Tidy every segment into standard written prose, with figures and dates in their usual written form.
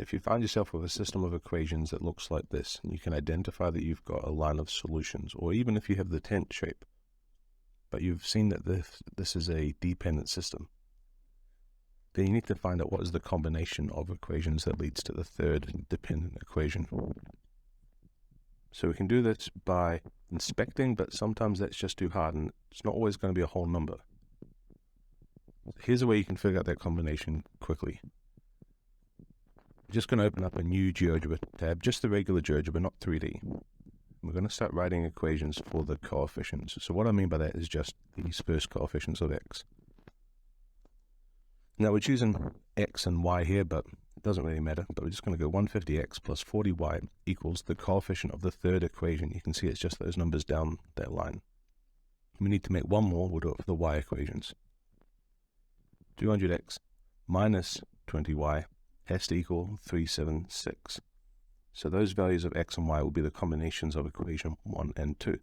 If you find yourself with a system of equations that looks like this, and you can identify that you've got a line of solutions, or even if you have the tent shape, but you've seen that this is a dependent system, then you need to find out what is the combination of equations that leads to the third dependent equation. So we can do this by inspecting, but sometimes that's just too hard, and it's not always going to be a whole number. Here's a way you can figure out that combination quickly. I'm just going to open up a new GeoGebra tab, just the regular GeoGebra, not 3D. We're going to start writing equations for the coefficients. So what I mean by that is just these first coefficients of x. Now we're choosing x and y here, but it doesn't really matter. But we're just going to go 150x plus 40y equals the coefficient of the third equation. You can see it's just those numbers down that line. We need to make one more. We'll do it for the y equations. 200x minus 20y has to equal 376. So those values of x and y will be the combinations of equation 1 and 2.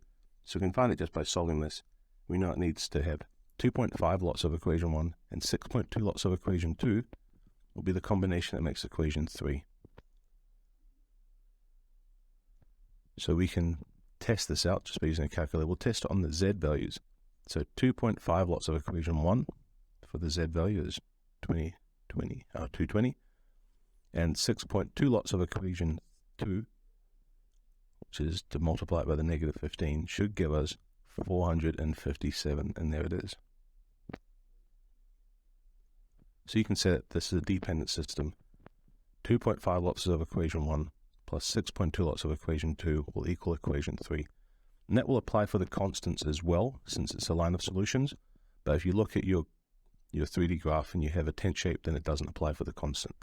So we can find it just by solving this. We know it needs to have 2.5 lots of equation 1 and 6.2 lots of equation 2 will be the combination that makes equation 3. So we can test this out just by using a calculator. We'll test it on the z values. So 2.5 lots of equation 1 for the z value is 220, and 6.2 lots of equation 2, which is to multiply it by the negative 15, should give us 457, and there it is. So you can say that this is a dependent system. 2.5 lots of equation 1 plus 6.2 lots of equation 2 will equal equation 3. And that will apply for the constants as well, since it's a line of solutions. But if you look at your 3D graph and you have a tent shape, then it doesn't apply for the constant.